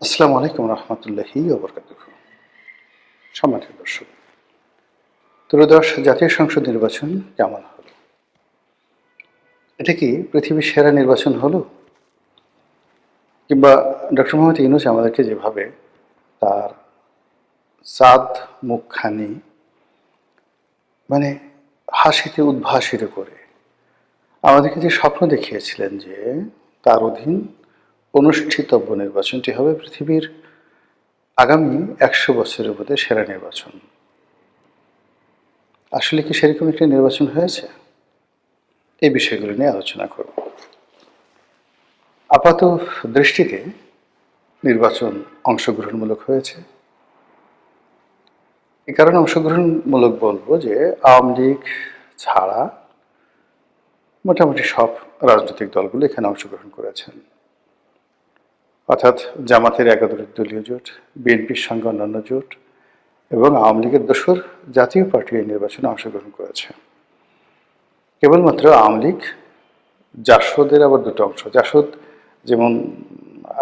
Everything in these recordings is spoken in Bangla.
আসসালামু আলাইকুম রহমতুল্লাহি ওয়া বারাকাতুহু। সম্মানিত দর্শক, ত্রয়োদশ জাতীয় সংসদ নির্বাচন কেমন হলো? এটা কি পৃথিবীর সেরা নির্বাচন হলো? কিংবা ডক্টর মোহাম্মদ ইউনূস আমাদেরকে যেভাবে তার সাদ মুখখানি মানে হাসিতে উদ্ভাসিত করে আমাদেরকে যে স্বপ্ন দেখিয়েছিলেন যে তার অধীন অনুষ্ঠিতব্য নির্বাচনটি হবে পৃথিবীর আগামী ১০০ বছরের মধ্যে সেরা নির্বাচন। আসলে কি সেরকম একটি নির্বাচন হয়েছে? এই বিষয়গুলো নিয়ে আলোচনা করব। আপাত দৃষ্টিতে নির্বাচন অংশগ্রহণমূলক হয়েছে। এই কারণে অংশগ্রহণমূলক বলবো যে আওয়ামী লীগ ছাড়া মোটামুটি সব রাজনৈতিক দলগুলো এখানে অংশগ্রহণ করেছেন, অর্থাৎ জামাতের একাদশ দলীয় জোট, বিএনপির সঙ্গে অন্যান্য জোট এবং আওয়ামী লীগের দোসর জাতীয় পার্টি এই নির্বাচনে অংশগ্রহণ করেছে। কেবলমাত্র আওয়ামী লীগ জাসদের আবার দুটো অংশ, জাসদ যেমন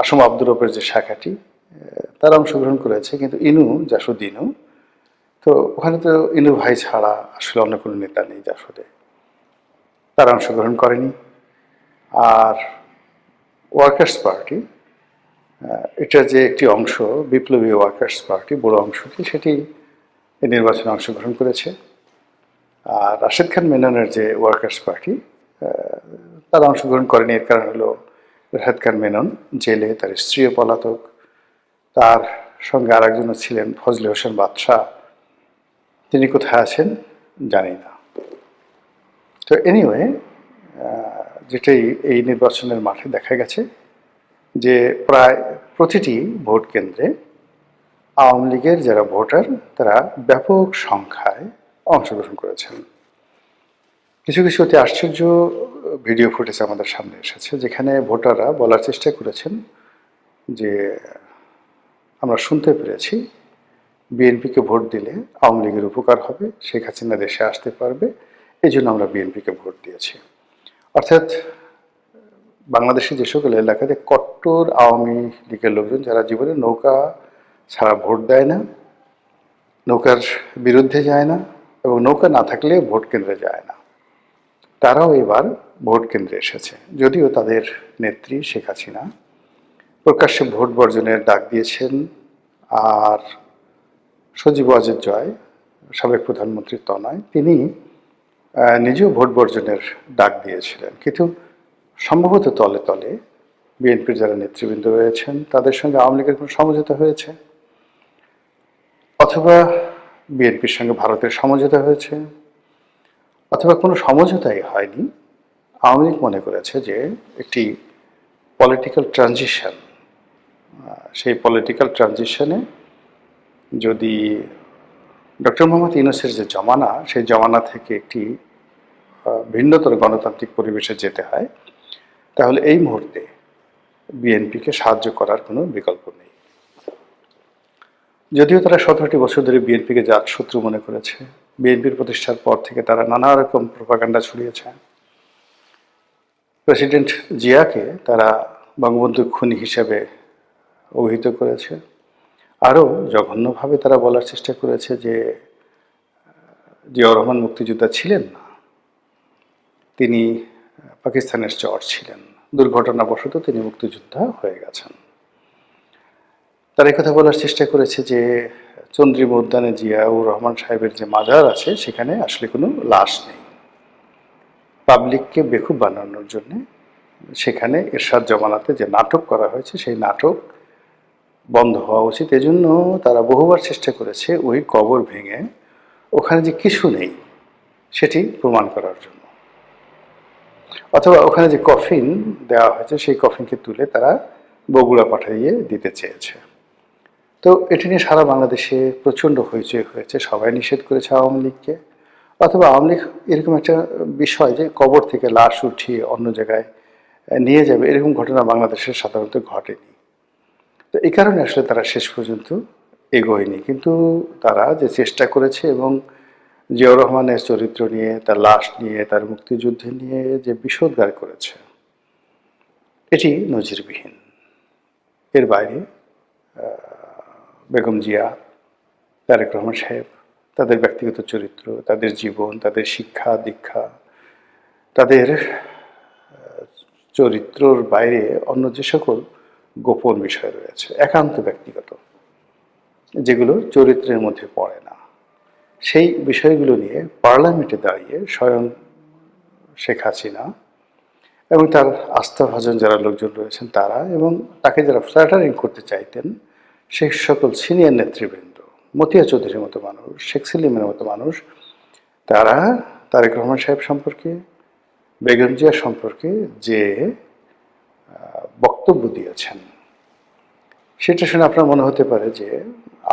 আসম আব্দুর রবের যে শাখাটি তারা অংশগ্রহণ করেছে, কিন্তু জাসদ ইনু, তো ওখানে তো ইনু ভাই ছাড়া আসলে অন্য কোনো নেতা নেই জাসদে, তারা অংশগ্রহণ করেনি। আর ওয়ার্কার্স পার্টি, এটা যে একটি অংশ, বিপ্লবী ওয়ার্কার্স পার্টি, বড় অংশটি, সেটি এই নির্বাচনে অংশগ্রহণ করেছে। আর রাশেদ খান মেননের যে ওয়ার্কার্স পার্টি, তারা অংশগ্রহণ করেনি। এর কারণ হলো রাশেদ খান মেনন জেলে, তার স্ত্রীও পলাতক, তার সঙ্গে আরেকজনও ছিলেন ফজলে হোসেন বাদশাহ, তিনি কোথায় আছেন জানি না। তো এনিওয়ে, যেটাই এই নির্বাচনের মাঠে দেখা গেছে যে প্রায় প্রতিটি ভোট কেন্দ্রে আওয়ামী লীগের যারা ভোটার তারা ব্যাপক সংখ্যায় অংশগ্রহণ করেছেন। কিছু কিছু অতি আশ্চর্য ভিডিও ফুটেজ আমাদের সামনে এসেছে, যেখানে ভোটাররা বলার চেষ্টা করেছেন যে আমরা শুনতে পেরেছি বিএনপিকে ভোট দিলে আওয়ামী লীগের উপকার হবে, শেখ হাসিনা দেশে আসতে পারবে, এই জন্য আমরা বিএনপিকে ভোট দিয়েছি। অর্থাৎ বাংলাদেশের যে সকল এলাকাতে কট্টর আওয়ামী লীগের লোকজন, যারা জীবনে নৌকা ছাড়া ভোট দেয় না, নৌকার বিরুদ্ধে যায় না এবং নৌকা না থাকলে ভোট কেন্দ্রে যায় না, তারাও এবার ভোট কেন্দ্রে এসেছে। যদিও তাদের নেত্রী শেখ হাসিনা প্রকাশ্যে ভোট বর্জনের ডাক দিয়েছেন, আর সজীব ওয়াজেদ জয়, সাবেক প্রধানমন্ত্রী তনয়, তিনি নিজেও ভোট বর্জনের ডাক দিয়েছিলেন, কিন্তু সম্ভবত তলে তলে বিএনপির যারা নেতৃবৃন্দ রয়েছেন তাদের সঙ্গে আওয়ামী লীগের কোনো সমঝোতা হয়েছে, অথবা বিএনপির সঙ্গে ভারতের সমঝোতা হয়েছে, অথবা কোনো সমঝোতাই হয়নি। আওয়ামী লীগ মনে করেছে যে একটি পলিটিক্যাল ট্রানজিশন, সেই পলিটিক্যাল ট্রানজিশনে যদি ডক্টর মোহাম্মদ ইউনূসের যে জমানা, সেই জমানা থেকে একটি ভিন্নতর গণতান্ত্রিক পরিবেশে যেতে হয়, তাহলে এই মুহূর্তে বিএনপিকে সাহায্য করার কোনো বিকল্প নেই। যদিও তারা 17টি বছর ধরে বিএনপিকে জাতশত্রু মনে করেছে, বিএনপির প্রতিষ্ঠার পর থেকে তারা নানা রকম প্রোপাগান্ডা ছড়িয়েছে। প্রেসিডেন্ট জিয়াকে তারা বঙ্গবন্ধুর খুনি হিসেবে অভিহিত করেছে। আরও জঘন্যভাবে তারা বলার চেষ্টা করেছে যে জিয়াউর রহমান মুক্তিযোদ্ধা ছিলেন না, তিনি পাকিস্তানের চর ছিলেন, দুর্ঘটনাবশত তিনি মুক্তিযোদ্ধা হয়ে গেছেন। তারা কথা বলার চেষ্টা করেছে যে চন্দ্রিমা উদ্যানে জিয়াউর রহমান সাহেবের যে মাজার আছে সেখানে আসলে কোনো লাশ নেই, পাবলিককে বেকুব বানানোর জন্য সেখানে এরশাদ জমানাতে যে নাটক করা হয়েছে সেই নাটক বন্ধ হওয়া উচিত। এজন্য তারা বহুবার চেষ্টা করেছে ওই কবর ভেঙে ওখানে যে কিছু নেই সেটি প্রমাণ করার জন্য, অথবা ওখানে যে কফিন দেওয়া হয়েছে সেই কফিনকে তুলে তারা বগুড়া পাঠিয়ে দিতে চেয়েছে। তো এটি নিয়ে সারা বাংলাদেশে প্রচণ্ড হইচই হয়েছে, সবাই নিষেধ করেছে আওয়ামী লীগকে। অথবা আওয়ামী লীগ এরকম একটা বিষয় যে কবর থেকে লাশ উঠিয়ে অন্য জায়গায় নিয়ে যাবে, এরকম ঘটনা বাংলাদেশে সাধারণত ঘটেনি। তো এই কারণে আসলে তারা শেষ পর্যন্ত এগোয়নি। কিন্তু তারা যে চেষ্টা করেছে এবং জিয়াউর রহমানের চরিত্র নিয়ে, তার লাশ নিয়ে, তার মুক্তিযুদ্ধে নিয়ে যে বিষোদ্গার করেছে, এটি নজিরবিহীন। এর বাইরে বেগম জিয়া, তারেক রহমান সাহেব, তাদের ব্যক্তিগত চরিত্র, তাদের জীবন, তাদের শিক্ষা দীক্ষা, তাদের চরিত্রর বাইরে অন্য যে সকল গোপন বিষয় রয়েছে একান্ত ব্যক্তিগত, যেগুলো চরিত্রের মধ্যে পড়ে না, সেই বিষয়গুলো নিয়ে পার্লামেন্টে দাঁড়িয়ে স্বয়ং শেখ হাসিনা এবং তার আস্থাভাজন যারা লোকজন রয়েছেন তারা, এবং তাকে যারা ফ্ল্যাটারিং করতে চাইতেন সেই সকল সিনিয়র নেতৃবৃন্দ, মতিয়া চৌধুরীর মতো মানুষ, শেখ সেলিমের মতো মানুষ, তারা তারেক রহমান সাহেব সম্পর্কে, বেগম জিয়া সম্পর্কে যে বক্তব্য দিয়েছেন সেটা শুনে আপনার মনে হতে পারে যে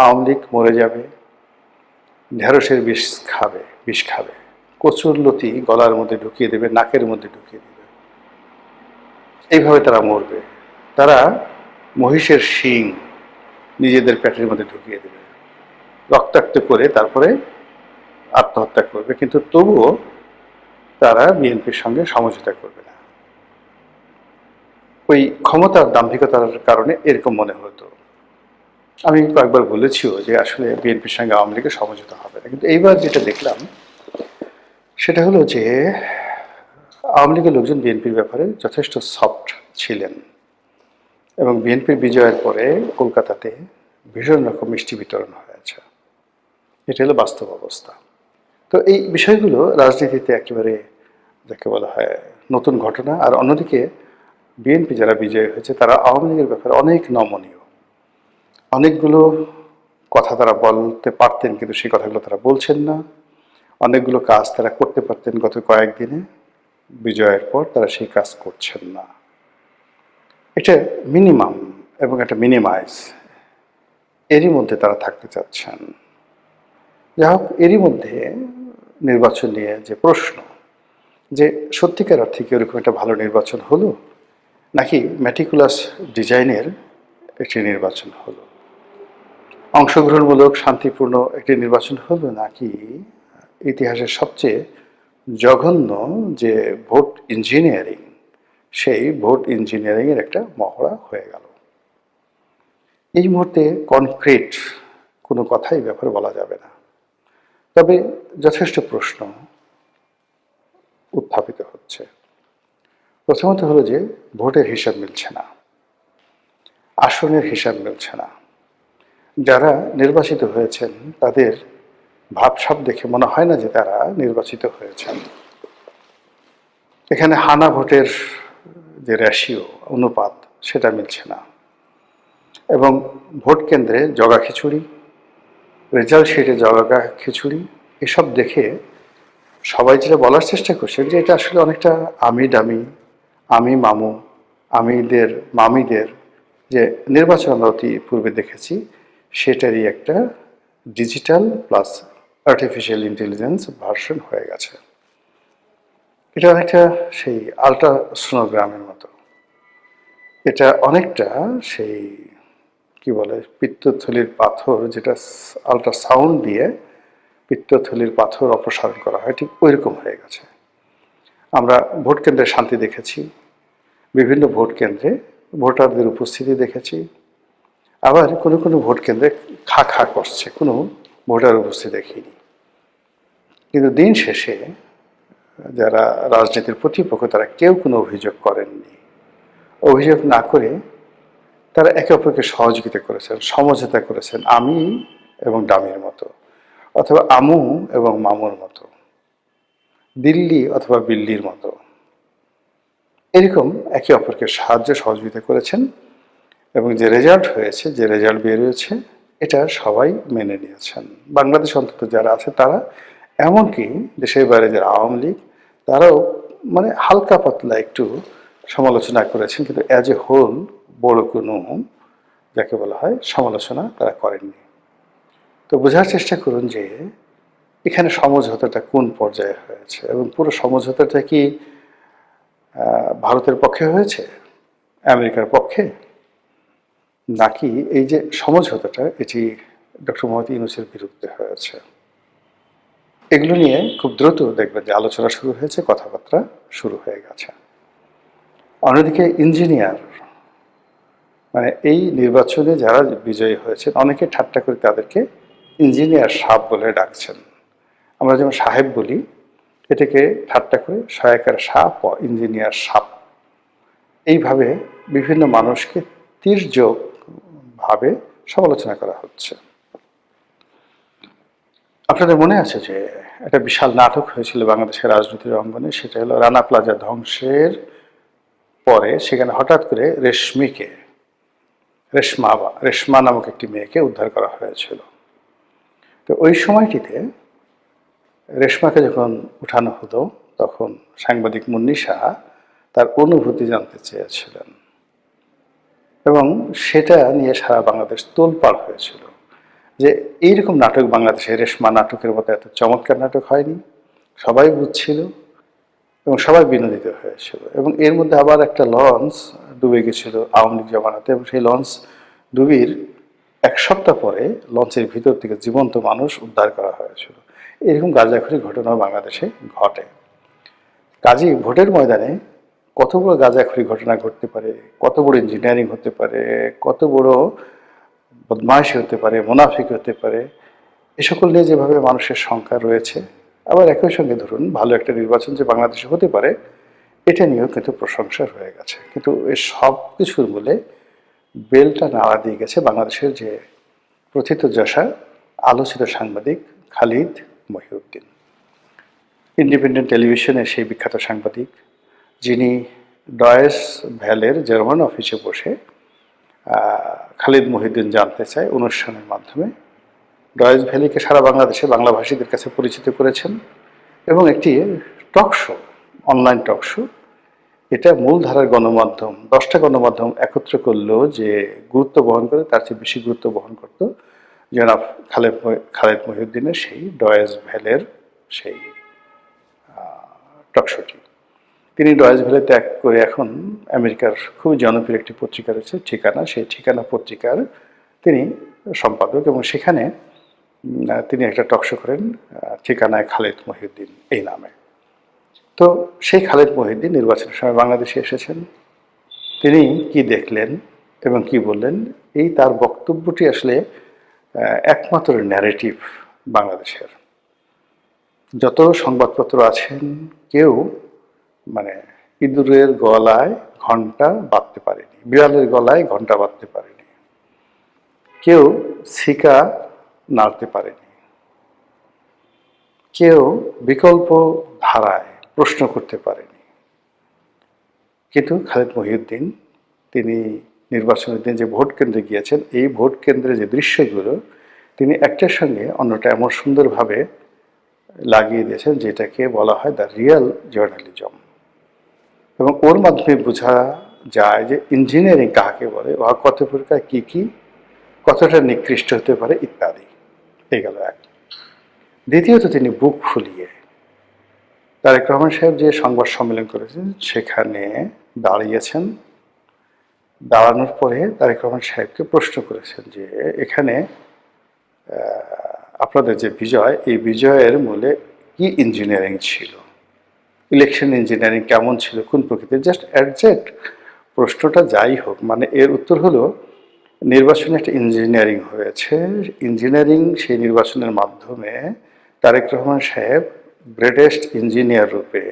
আওয়ামী লীগ মরে যাবে, ঢেঁড়সের বিষ খাবে, কচুর লতি গলার মধ্যে ঢুকিয়ে দেবে, নাকের মধ্যে ঢুকিয়ে দেবে, এইভাবে তারা মরবে। তারা মহিষের শিং নিজেদের পেটের মধ্যে ঢুকিয়ে দেবে, রক্তাক্ত করে তারপরে আত্মহত্যা করবে, কিন্তু তবুও তারা বিএনপির সঙ্গে সমঝোতা করবে না। ওই ক্ষমতার দাম্ভিকতার কারণে এরকম মনে হতো। আমি কয়েকবার বলেছিও যে আসলে বিএনপির সঙ্গে আওয়ামী লীগের সমঝোতা হবে না, কিন্তু এইবার যেটা দেখলাম সেটা হলো যে আওয়ামী লীগের লোকজন বিএনপির ব্যাপারে যথেষ্ট সফট ছিলেন, এবং বিএনপির বিজয়ের পরে কলকাতাতে ভীষণ রকম মিষ্টি বিতরণ হয়েছে। এটা হলো বাস্তব অবস্থা। তো এই বিষয়গুলো রাজনীতিতে একেবারে যাকে বলা হয় নতুন ঘটনা। আর অন্যদিকে বিএনপি যারা বিজয়ী হয়েছে তারা আওয়ামী লীগের ব্যাপারে অনেক নমনীয়, অনেকগুলো কথা তারা বলতে পারতেন কিন্তু সেই কথাগুলো তারা বলছেন না, অনেকগুলো কাজ তারা করতে পারতেন গত কয়েকদিনে, বিজয়ের পর তারা সেই কাজ করছেন না। এটা মিনিমাম এবং একটা মিনিমাইজ, এরই মধ্যে তারা থাকতে চাচ্ছেন। যাই হোক, এরই মধ্যে নির্বাচন নিয়ে যে প্রশ্ন, যে সত্যিকার অর্থে কি ওরকম একটা ভালো নির্বাচন হলো, নাকি ম্যাটিকুলাস ডিজাইনের একটি নির্বাচন হলো, অংশগ্রহণমূলক শান্তিপূর্ণ একটি নির্বাচন হলো, নাকি ইতিহাসের সবচেয়ে জঘন্য যে ভোট ইঞ্জিনিয়ারিং, সেই ভোট ইঞ্জিনিয়ারিংয়ের একটা মহড়া হয়ে গেল। এই মুহূর্তে কনক্রিট কোনো কথাই ব্যাপারে বলা যাবে না, তবে যথেষ্ট প্রশ্ন উত্থাপিত হচ্ছে। প্রথমত হলো যে ভোটের হিসাব মিলছে না, আসনের হিসাব মিলছে না। যারা নির্বাচিত হয়েছেন তাদের ভাবসাব দেখে মনে হয় না যে তারা নির্বাচিত হয়েছেন। এখানে হানা ভোটের যে রেশিও, অনুপাত, সেটা মিলছে না, এবং ভোট কেন্দ্রে জগা খিচুড়ি, রেজাল্ট শিটে জগা খিচুড়ি, এসব দেখে সবাই যেটা বলার চেষ্টা করছেন যে এটা আসলে অনেকটা আমি ডামি, আমি মামু, আমিদের মামিদের যে নির্বাচন আমরা অতি পূর্বে দেখেছি সেটারই একটা digital plus artificial intelligence version হয়ে গেছে। এটা অনেকটা সেই আল্ট্রাসোনোগ্রামের মতো, এটা অনেকটা সেই কি বলে পিত্তথলির পাথর, যেটা আল্ট্রাসাউন্ড দিয়ে পিত্তথলির পাথর অপসারণ করা হয়, ঠিক ওই রকম হয়ে গেছে। আমরা ভোট কেন্দ্রে শান্তি দেখেছি, বিভিন্ন ভোট কেন্দ্রে ভোটারদের উপস্থিতি দেখেছি, আবার কোনো কোনো ভোট কেন্দ্রে খা খা করছে, কোনো ভোটার উপস্থিতি দেখিনি। কিন্তু দিন শেষে যারা রাজনীতির প্রতিপক্ষ তারা কেউ কোনো অভিযোগ করেননি। অভিযোগ না করে তারা একে অপরকে সহযোগিতা করেছেন, সমঝোতা করেছেন, আমি এবং ডামির মতো, অথবা আমু এবং মামুর মতো, দিল্লি অথবা বিল্লির মতো, এরকম একে অপরকে সাহায্য সহযোগিতা করেছেন, এবং যে রেজাল্ট হয়েছে, যে রেজাল্ট বেরিয়েছে, এটা সবাই মেনে নিয়েছেন। বাংলাদেশ অন্তত যারা আছে তারা, এমনকি দেশের বাইরে যারা আওয়ামী লীগ, তারাও মানে হালকা পাতলা একটু সমালোচনা করেছেন, কিন্তু অ্যাজ এ হোল বড় কোনো যাকে বলা হয় সমালোচনা তারা করেননি। তো বোঝার চেষ্টা করুন যে এখানে সমঝোতাটা কোন পর্যায়ে হয়েছে, এবং পুরো সমঝোতাটা কি ভারতের পক্ষে হয়েছে, আমেরিকার পক্ষে, নাকি এই যে সমঝোতাটা এটি ডক্টর মোহাম্মদ ইউনূসের বিরুদ্ধে হয়েছে। এগুলো নিয়ে খুব দ্রুত দেখবেন যে আলোচনা শুরু হয়েছে, কথাবার্তা শুরু হয়ে গেছে। অন্যদিকে ইঞ্জিনিয়ার মানে এই নির্বাচনে যারা বিজয়ী হয়েছেন অনেকে ঠাট্টা করে তাদেরকে ইঞ্জিনিয়ার সাহেব বলে ডাকছেন। আমরা যেমন সাহেব বলি, এটাকে ঠাট্টা করে সহায়কার সাপ ইঞ্জিনিয়ার সাপ, এইভাবে বিভিন্ন মানুষকে তির্যক ভাবে সমালোচনা করা হচ্ছে। আপনাদের মনে আছে যে একটা বিশাল নাটক হয়েছিল বাংলাদেশের রাজনীতির অঙ্গনে, সেটা হলো রানা প্লাজা ধ্বংসের পরে সেখানে হঠাৎ করে রেশমা নামক একটি মেয়েকে উদ্ধার করা হয়েছিল। তো ওই সময়টিতে রেশমাকে যখন উঠানো হলো তখন সাংবাদিক মুন্নি সাহা তার অনুভূতি জানতে চেয়েছিলেন এবং সেটা নিয়ে সারা বাংলাদেশ তোলপাড় হয়েছিল যে এইরকম নাটক বাংলাদেশে রেশমা নাটকের মতো এত চমৎকার নাটক হয়নি, সবাই বুঝছিল এবং সবাই বিনোদিত হয়েছিল। এবং এর মধ্যে আবার একটা লঞ্চ ডুবে গেছিল আওয়ামী লীগ জমানাতে, এবং সেই লঞ্চ ডুবির এক সপ্তাহ পরে লঞ্চের ভিতর থেকে জীবন্ত মানুষ উদ্ধার করা হয়েছিল। এরকম গাঁজাখুরি ঘটনা বাংলাদেশে ঘটে। কাজেই ভোটের ময়দানে কত বড় গাঁজাখুরি ঘটনা ঘটতে পারে, কত বড় ইঞ্জিনিয়ারিং হতে পারে, কত বড় বদমাইশি হতে পারে, মুনাফিক হতে পারে, এ সকল নিয়ে যেভাবে মানুষের সংখ্যা রয়েছে, আবার একই সঙ্গে ধরুন ভালো একটা নির্বাচন যে বাংলাদেশে হতে পারে এটা নিয়েও কিন্তু প্রশংসা হয়ে গেছে। কিন্তু এই সব কিছুর মূলে বেলটা নাড়া দিয়ে গেছে বাংলাদেশের যে প্রথিতযশা আলোচিত সাংবাদিক খালিদ মহিউদ্দিন, ইন্ডিপেন্ডেন্ট টেলিভিশনের সেই বিখ্যাত সাংবাদিক যিনি ডয়েস ভ্যালের জার্মান অফিসে বসে খালিদ মহিউদ্দিন জানতে চায় অনুষ্ঠানের মাধ্যমে ডয়েস ভ্যালিকে সারা বাংলাদেশে বাংলাভাষীদের কাছে পরিচিত করেছেন এবং একটি talk show, online talk show, এটা মূলধারার গণমাধ্যম 10টা গণমাধ্যম একত্র করলেও যে গুরুত্ব বহন করে তার চেয়ে বেশি গুরুত্ব বহন করত জনাব খালিদ মহিউদ্দিনের সেই ডয়েস ভ্যালের সেই টক শোটি। তিনি ডয়েস ভ্যালে ত্যাগ করে এখন আমেরিকার খুব জনপ্রিয় একটি পত্রিকা রয়েছে ঠিকানা, সেই ঠিকানা পত্রিকার তিনি সম্পাদক এবং সেখানে তিনি একটা টক শো করেন ঠিকানায় খালিদ মহিউদ্দিন এই নামে। তো সেই খালিদ মহিউদ্দিন নির্বাচনের সময় বাংলাদেশে এসেছেন, তিনি কি দেখলেন এবং কি বললেন, এই তার বক্তব্যটি আসলে একমাত্র ন্যারেটিভ বাংলাদেশের। যত সংবাদপত্র আছেন কেউ মানে ইঁদুরের গলায় ঘন্টা বাঁধতে পারেনি, বিড়ালের গলায় ঘন্টা বাঁধতে পারেনি, কেউ শিকা নাড়তে পারেনি, কেউ বিকল্প ধারায় প্রশ্ন করতে পারেনি। কিন্তু খালিদ মহিউদ্দিন তিনি নির্বাচনের দিন যে ভোট কেন্দ্রে গিয়েছেন, এই ভোট কেন্দ্রে যে দৃশ্যগুলো তিনি একটার সঙ্গে অন্যটা এমন সুন্দরভাবে লাগিয়ে দিয়েছেন যেটাকে বলা হয় দ্য রিয়েল জার্নালিজম। এবং ওর মাধ্যমে বোঝা যায় যে ইঞ্জিনিয়ারিং কাকে বলে, বা কত প্রকার কী কী, কতটা নিকৃষ্ট হতে পারে ইত্যাদি। এই গেল এক। দ্বিতীয়ত তিনি বুক ফুলিয়ে তারেক রহমান সাহেব যে সংবাদ সম্মেলন করেছেন সেখানে দাঁড়িয়েছেন, দাঁড়ানোর পরে তারেক রহমান সাহেবকে প্রশ্ন করেছেন যে এখানে আপনাদের যে বিজয়, এই বিজয়ের মূলে কি ইঞ্জিনিয়ারিং ছিল, ইলেকশন ইঞ্জিনিয়ারিং কেমন ছিল, কোন প্রকৃতির, জাস্ট অ্যাডজেক্ট প্রশ্নটা যাই হোক, মানে এর উত্তর হলো নির্বাচনে একটা ইঞ্জিনিয়ারিং হয়েছে, ইঞ্জিনিয়ারিং সেই নির্বাচনের মাধ্যমে তারেক রহমান সাহেব গ্রেটেস্ট ইঞ্জিনিয়ার রূপে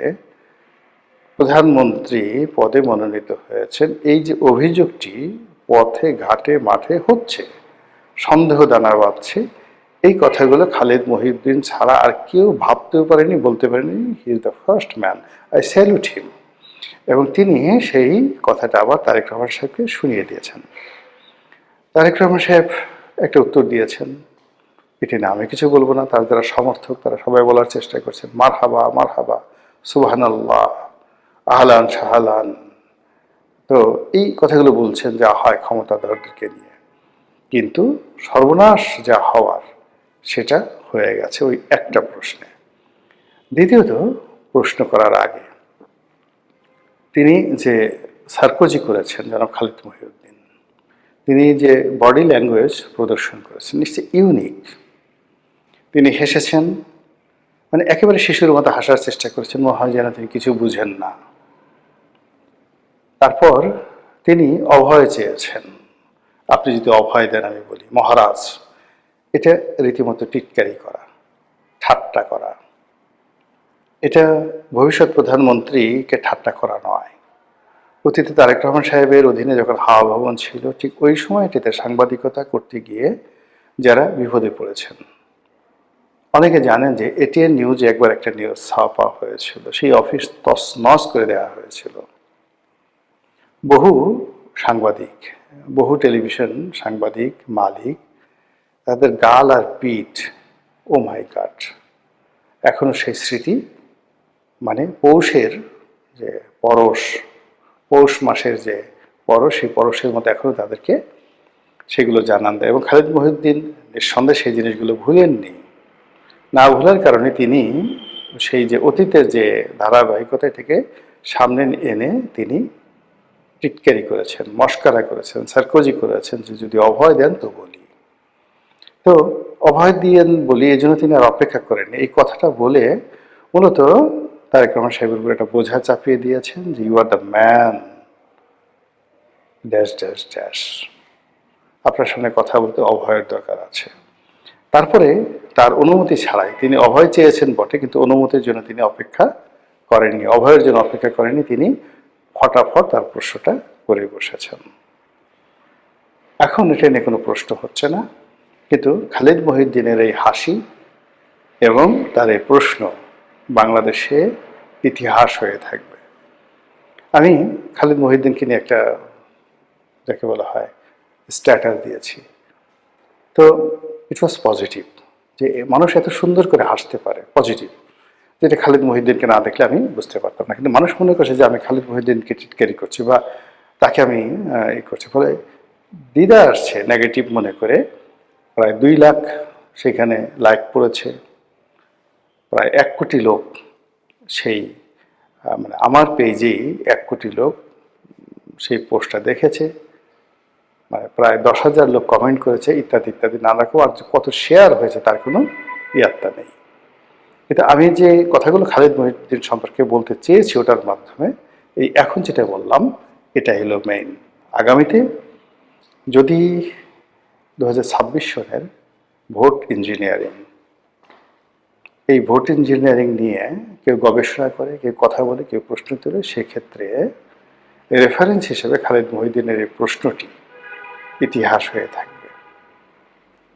প্রধানমন্ত্রী পদে মনোনীত হয়েছেন। এই যে অভিযোগটি পথে ঘাটে মাঠে হচ্ছে, সন্দেহ দানা বাঁধছে, এই কথাগুলো খালিদ মহিউদ্দিন ছাড়া আর কেউ ভাবতেও পারেনি, বলতে পারেনি। He is the first man, I salute him. এবং তিনি সেই কথাটা আবার তারেক রহমান সাহেবকে শুনিয়ে দিয়েছেন। তারেক রহমান সাহেব একটা উত্তর দিয়েছেন, এটি না আমি কিছু বলবো না, তার যারা সমর্থক তারা সবাই বলার চেষ্টা করছেন মারহাবা মারহাবা, সুবহানাল্লাহ, আহলান শাহলান। তো এই কথাগুলো বলছেন যা হয় ক্ষমতাধরদেরকে নিয়ে, কিন্তু সর্বনাশ যা হওয়ার সেটা হয়ে গেছে ওই একটা প্রশ্নে। দ্বিতীয়ত, প্রশ্ন করার আগে তিনি যে সার্কোজি করেছেন জনাব খালিদ মহিউদ্দিন, তিনি যে বডি ল্যাঙ্গুয়েজ প্রদর্শন করেছেন নিশ্চয়ই ইউনিক। তিনি হেসেছেন, মানে একেবারে শিশুর মতো হাসার চেষ্টা করেছেন, মনে হয় যেন তিনি কিছু বুঝেন না। তারপর তিনি অভয় চেয়েছেন, আপনি যদি অভয় দেন, আমি বলি মহারাজ, এটা রীতিমতো টিটকারি করা, ঠাট্টা করা। এটা ভবিষ্যৎ প্রধানমন্ত্রীকে ঠাট্টা করা নয়। অতীতে তারেক রহমান সাহেবের অধীনে যখন হাওয়া ভবন ছিল, ঠিক ওই সময়টিতে সাংবাদিকতা করতে গিয়ে যারা বিপদে পড়েছেন, অনেকে জানেন যে এটিএন নিউজে একবার একটা নিউজ ছাপা হয়েছিল, সেই অফিস তছনছ করে দেওয়া হয়েছিল। বহু সাংবাদিক, বহু টেলিভিশন সাংবাদিক মালিক, তাদের গাল আর পিঠ, ও মাই গড, এখনো সেই স্মৃতি, মানে পৌষের যে পরশ, পৌষ মাসের যে পরশ, সেই পরশের মতো এখনো তাদেরকে সেগুলো জানান দেয়। এবং খালিদ মহিউদ্দিন নিঃসন্দেহে সেই জিনিসগুলো ভুলেননি। না ভুলার কারণে তিনি সেই যে অতীতের যে ধারাবাহিকতা থেকে সামনে এনে তিনি টিটকারি করেছেন, মস্কারা করেছেন, সার্কোজি করেছেন যে যদি অভয় দেন তো বলি। তো অভয় দিয়েন বলি, এই জন্য তিনি আর অপেক্ষা করেন। এই কথাটা বলে মূলত তারেক রহমান সাহেবের উপর একটা বোঝা চাপিয়ে দিয়েছেন যে you are the man, dash dash dash, আপনার সামনে কথা বলতে অভয়ের দরকার আছে। তারপরে তার অনুমতি ছাড়াই তিনি অভয় চেয়েছেন বটে, কিন্তু অনুমতির জন্য তিনি অপেক্ষা করেননি, অভয়ের জন্য অপেক্ষা করেননি, তিনি ফটাফট তার প্রশ্নটা করে বসেছেন। এখন এটা নিয়ে কোনো প্রশ্ন হচ্ছে না, কিন্তু খালিদ মহিউদ্দিনের এই হাসি এবং তার এই প্রশ্ন বাংলাদেশে ইতিহাস হয়ে থাকবে। আমি খালিদ মহিউদ্দিনকে নিয়ে একটা, যাকে বলা হয়, স্ট্যাটাস দিয়েছি। তো ইট ওয়াজ পজিটিভ, যে মানুষ এত সুন্দর করে হাসতে পারে, পজিটিভ, যেটা খালিদ মহিউদ্দিনকে না দেখলে আমি বুঝতে পারতাম না। কিন্তু মানুষ মনে করছে যে আমি খালিদ মহিউদ্দিনকে টিটকারি করছি বা তাকে আমি ই করছি, ফলে দ্বিধা আসছে নেগেটিভ মনে করে। প্রায় 2 লাখ সেখানে লাইক পড়েছে, প্রায় 1 কোটি লোক সেই মানে আমার পেজেই 1 কোটি লোক সেই পোস্টটা দেখেছে, মানে প্রায় 10,000 লোক কমেন্ট করেছে, ইত্যাদি ইত্যাদি নানা রকম। আর কত শেয়ার হয়েছে তার কোনো ইয়াত্তা নেই। কিন্তু আমি যে কথাগুলো খালিদ মহিউদ্দিন সম্পর্কে বলতে চেয়েছি ওটার মাধ্যমে এই এখন যেটা বললাম, এটা হলো মেইন। আগামীতে যদি 2026 সনের ভোট ইঞ্জিনিয়ারিং, এই ভোট ইঞ্জিনিয়ারিং নিয়ে কেউ গবেষণা করে, কেউ কথা বলে, কেউ প্রশ্ন তোলে, সেক্ষেত্রে রেফারেন্স হিসেবে খালিদ মহিউদ্দিনের এই প্রশ্নটি ইতিহাস হয়ে থাকবে।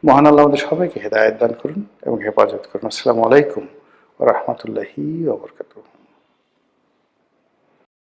মহান আল্লাহ আমাদের সবাইকে হেদায়েত দান করুন এবং হেফাজত করুন। আসসালামু আলাইকুম ওয়া রাহমাতুল্লাহি ওয়া বারাকাতুহু।